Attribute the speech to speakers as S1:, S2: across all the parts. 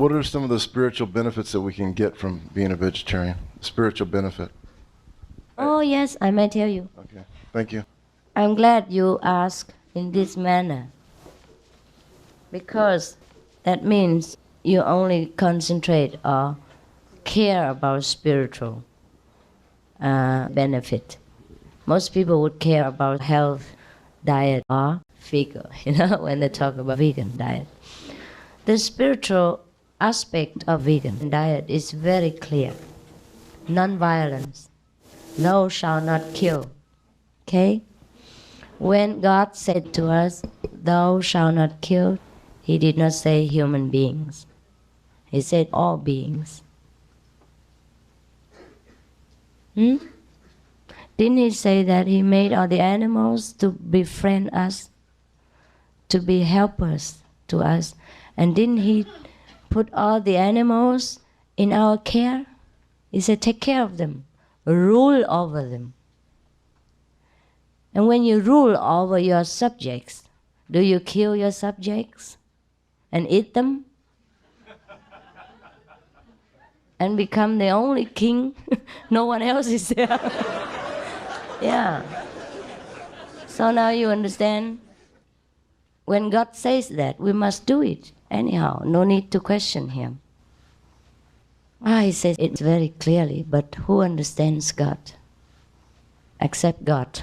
S1: What are some of the spiritual benefits that we can get from being a vegetarian? Spiritual benefit.
S2: Oh, yes, I may tell you.
S1: Okay, thank you.
S2: I'm glad you ask in this manner, because that means you only concentrate or care about spiritual benefit. Most people would care about health, diet, or figure, when they talk about vegan diet. The spiritual aspect of vegan diet is very clear. Non-violence. Thou shalt not kill. Okay? When God said to us, thou shalt not kill, He did not say human beings. He said all beings. Didn't He say that He made all the animals to befriend us, to be helpers to us? And didn't He put all the animals in our care? He said, take care of them, rule over them. And when you rule over your subjects, do you kill your subjects and eat them? And become the only king? No one else is there. Yeah. So now you understand, when God says that, we must do it anyhow. No need to question Him. He says it very clearly, but who understands God? Except God.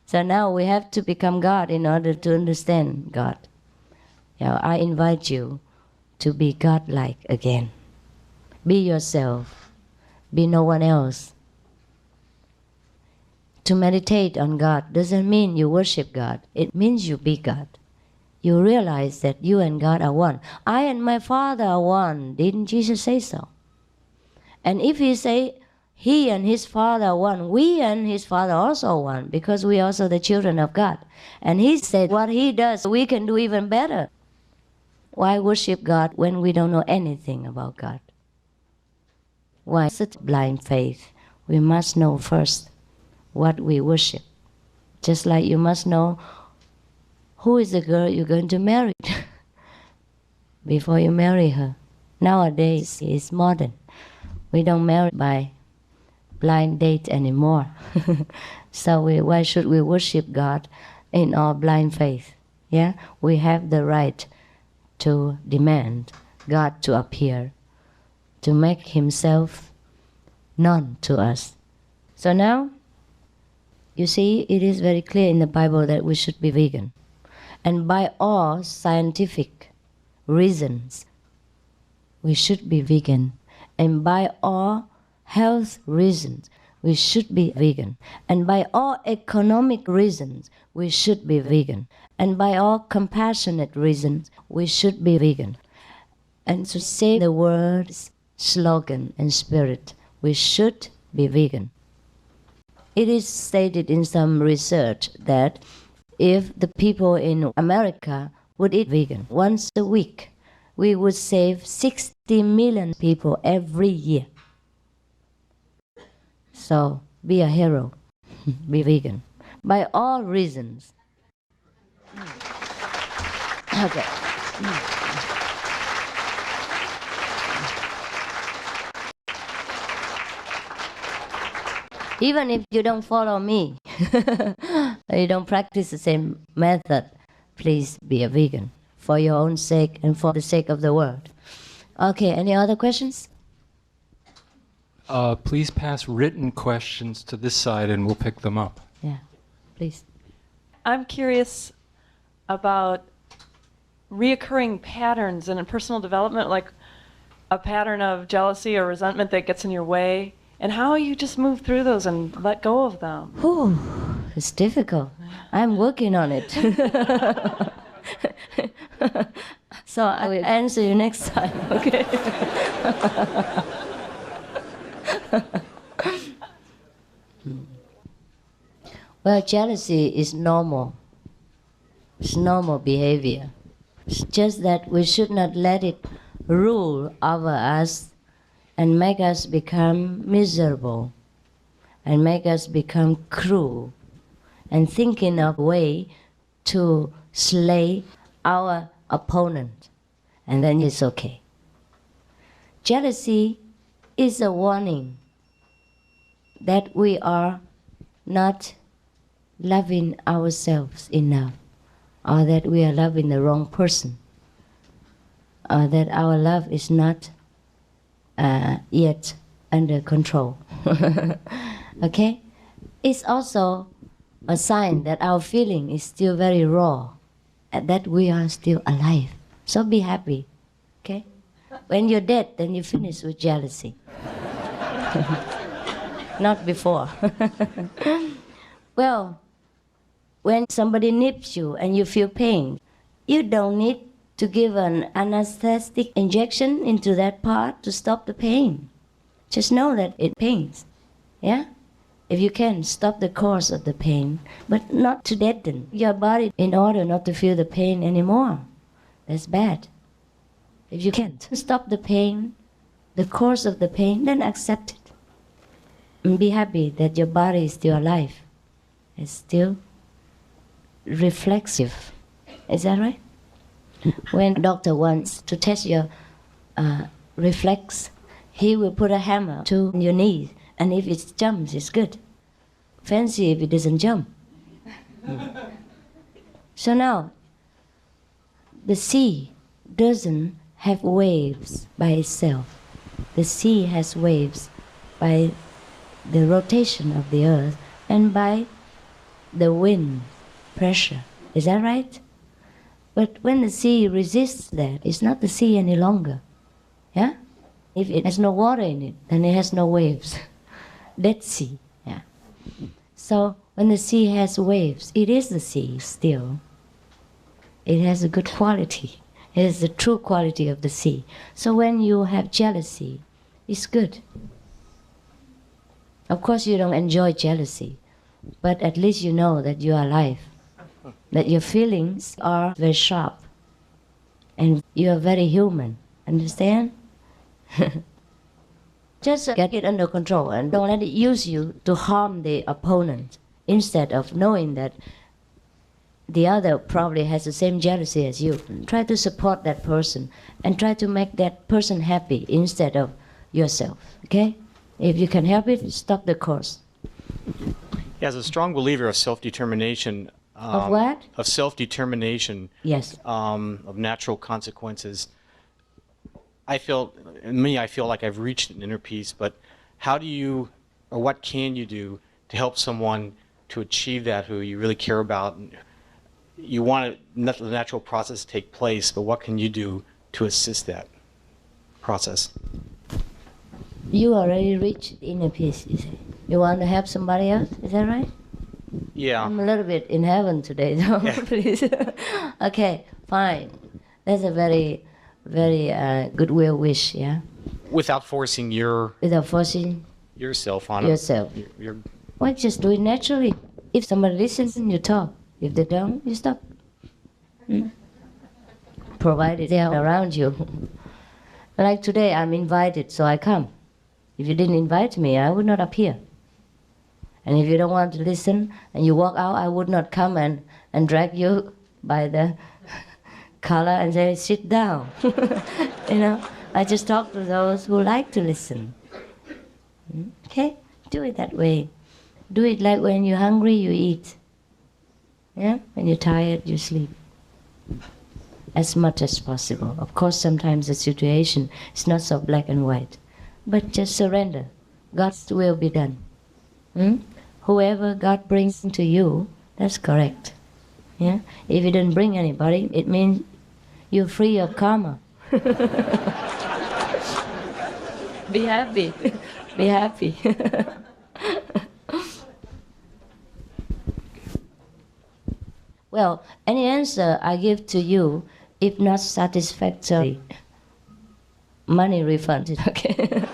S2: So now we have to become God in order to understand God. I invite you to be God-like again. Be yourself. Be no one else. To meditate on God doesn't mean you worship God. It means you be God. You realize that you and God are one. I and my Father are one. Didn't Jesus say so? And if He say He and His Father are one, we and His Father also are one, because we are also the children of God. And He said what He does, we can do even better. Why worship God when we don't know anything about God? Why such blind faith? We must know first what we worship. Just like you must know who is the girl you're going to marry before you marry her. Nowadays, it's modern. We don't marry by blind date anymore. So why should we worship God in our blind faith? Yeah, we have the right to demand God to appear, to make Himself known to us. So now, you see, it is very clear in the Bible that we should be vegan. And by all scientific reasons, we should be vegan. And by all health reasons, we should be vegan. And by all economic reasons, we should be vegan. And by all compassionate reasons, we should be vegan. And to say the words, slogan, and spirit, we should be vegan. It is stated in some research that if the people in America would eat vegan once a week, we would save 60 million people every year. So be a hero, be vegan, by all reasons. Okay. Even if you don't follow me, you don't practice the same method, please be a vegan for your own sake and for the sake of the world. Okay, any other questions?
S3: Please pass written questions to this side and we'll pick them up.
S2: Yeah, please.
S4: I'm curious about reoccurring patterns in personal development, like a pattern of jealousy or resentment that gets in your way, and how you just move through those and let go of them.
S2: Whew, it's difficult. I'm working on it. So I will answer you next time, okay? Well, jealousy is normal. It's normal behavior. It's just that we should not let it rule over us and make us become miserable and make us become cruel and thinking of a way to slay our opponent. And then it's okay. Jealousy is a warning that we are not loving ourselves enough, or that we are loving the wrong person, or that our love is not yet under control. Okay? It's also a sign that our feeling is still very raw, and that we are still alive. So be happy, okay? When you're dead, then you finish with jealousy. Not before. Well, when somebody nips you and you feel pain, you don't need to give an anesthetic injection into that part to stop the pain. Just know that it pains, yeah? If you can, stop the cause of the pain, but not to deaden your body in order not to feel the pain anymore. That's bad. If you can't stop the pain, the cause of the pain, then accept it. And be happy that your body is still alive. It's still reflexive. Is that right? When a doctor wants to test your reflex, he will put a hammer to your knee, and if it jumps, it's good. Fancy if it doesn't jump. So now, the sea doesn't have waves by itself. The sea has waves by the rotation of the earth and by the wind pressure. Is that right? But when the sea resists that, it's not the sea any longer. Yeah? If it has no water in it, then it has no waves. Dead sea. Yeah. So when the sea has waves, it is the sea still. It has a good quality. It is the true quality of the sea. So when you have jealousy, it's good. Of course you don't enjoy jealousy, but at least you know that you are alive, that your feelings are very sharp, and you are very human. Understand? Just get it under control and don't let it use you to harm the opponent, instead of knowing that the other probably has the same jealousy as you. Try to support that person and try to make that person happy instead of yourself, okay? If you can help it, stop the course.
S5: As a strong believer of self-determination,
S2: Of what?
S5: of self-determination,
S2: Yes.
S5: of natural consequences, I feel like I've reached an inner peace, but how do you, or what can you do to help someone to achieve that who you really care about? You want the natural process to take place, but what can you do to assist that process?
S2: You already reached inner peace, you say. You want to help somebody else, is that right?
S5: Yeah.
S2: I'm a little bit in heaven today, though,
S5: Yeah.
S2: please. Okay, fine. That's a very, very goodwill wish, yeah?
S5: Without forcing
S2: Without forcing
S5: yourself on
S2: yourself.
S5: Your
S2: Well, just do it naturally. If somebody listens, you talk. If they don't, you stop. Provided they are around you. Like today, I'm invited, so I come. If you didn't invite me, I would not appear. And if you don't want to listen and you walk out, I would not come and drag you by the collar and say, sit down. You know, I just talk to those who like to listen. Okay? Do it that way. Do it like when you're hungry, you eat. Yeah? When you're tired, you sleep. As much as possible. Of course, sometimes the situation is not so black and white. But just surrender. God's will be done. Whoever God brings to you, that's correct. Yeah? If He didn't bring anybody, it means you're free of karma. Be happy. Be happy. Well, any answer I give to you, if not satisfactory, money refunded, okay?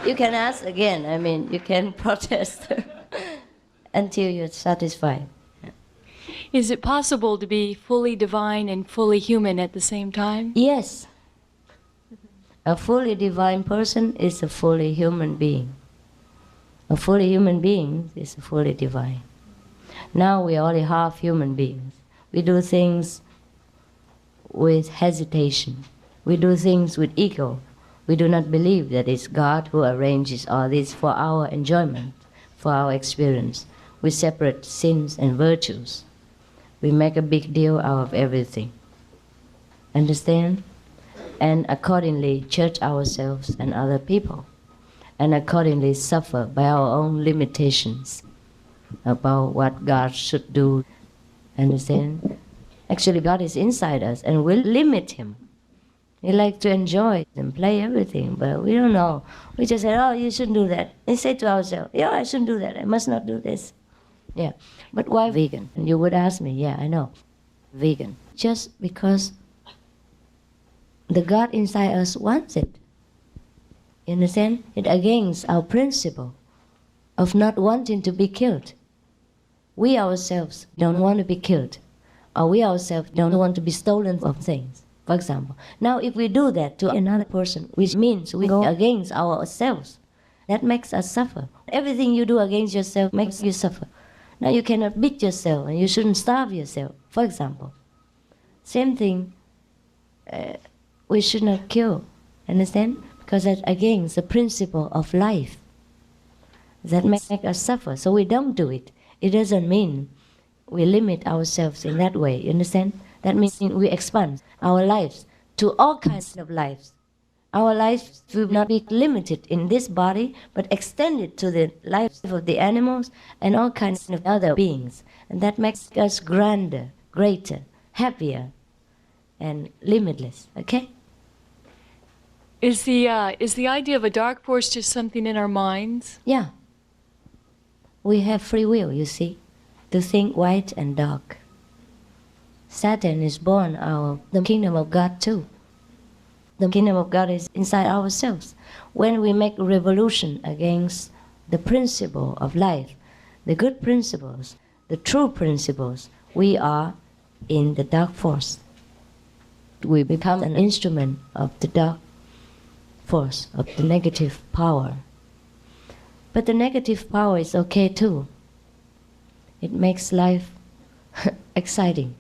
S2: You can ask again. I mean, you can protest until you're satisfied.
S6: Is it possible to be fully divine and fully human at the same time?
S2: Yes. A fully divine person is a fully human being. A fully human being is fully divine. Now we are only half human beings. We do things with hesitation. We do things with ego. We do not believe that it's God who arranges all this for our enjoyment, for our experience. We separate sins and virtues. We make a big deal out of everything. Understand? And accordingly judge ourselves and other people. And accordingly suffer by our own limitations about what God should do. Understand? Actually, God is inside us and we'll limit Him. We like to enjoy and play everything, but we don't know. We just say, oh, you shouldn't do that. And say to ourselves, yeah, I shouldn't do that. I must not do this. Yeah. But why vegan? And you would ask me, yeah, I know. Vegan. Just because the God inside us wants it. You understand? It's against our principle of not wanting to be killed. We ourselves don't want to be killed. Or we ourselves don't want to be stolen of things. For example, now if we do that to another person, which means we go against ourselves, that makes us suffer. Everything you do against yourself makes you suffer. Now you cannot beat yourself and you shouldn't starve yourself, for example. Same thing, we should not kill, understand? Because that's against the principle of life. That makes us suffer, so we don't do it. It doesn't mean we limit ourselves in that way, you understand? That means we expand our lives to all kinds of lives. Our lives will not be limited in this body, but extended to the lives of the animals and all kinds of other beings. And that makes us grander, greater, happier, and limitless, okay?
S6: Is the idea of a dark force just something in our minds?
S2: Yeah. We have free will, you see, to think white and dark. Satan is born out of the kingdom of God too. The kingdom of God is inside ourselves. When we make a revolution against the principle of life, the good principles, the true principles, we are in the dark force. We become an instrument of the dark force, of the negative power. But the negative power is okay too. It makes life exciting.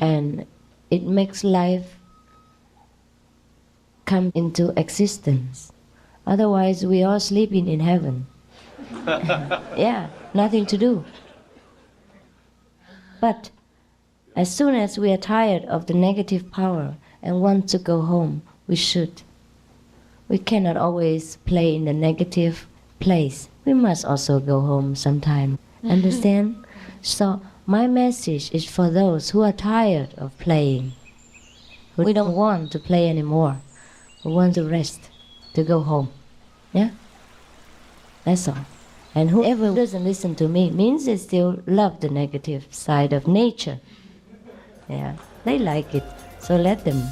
S2: And it makes life come into existence. Otherwise, we are sleeping in heaven. Yeah, nothing to do. But as soon as we are tired of the negative power and want to go home, we should. We cannot always play in the negative place. We must also go home sometime. Understand? So my message is for those who are tired of playing. We don't want to play anymore. We want to rest, to go home. Yeah? That's all. And whoever doesn't listen to me means they still love the negative side of nature. Yeah, they like it. So let them.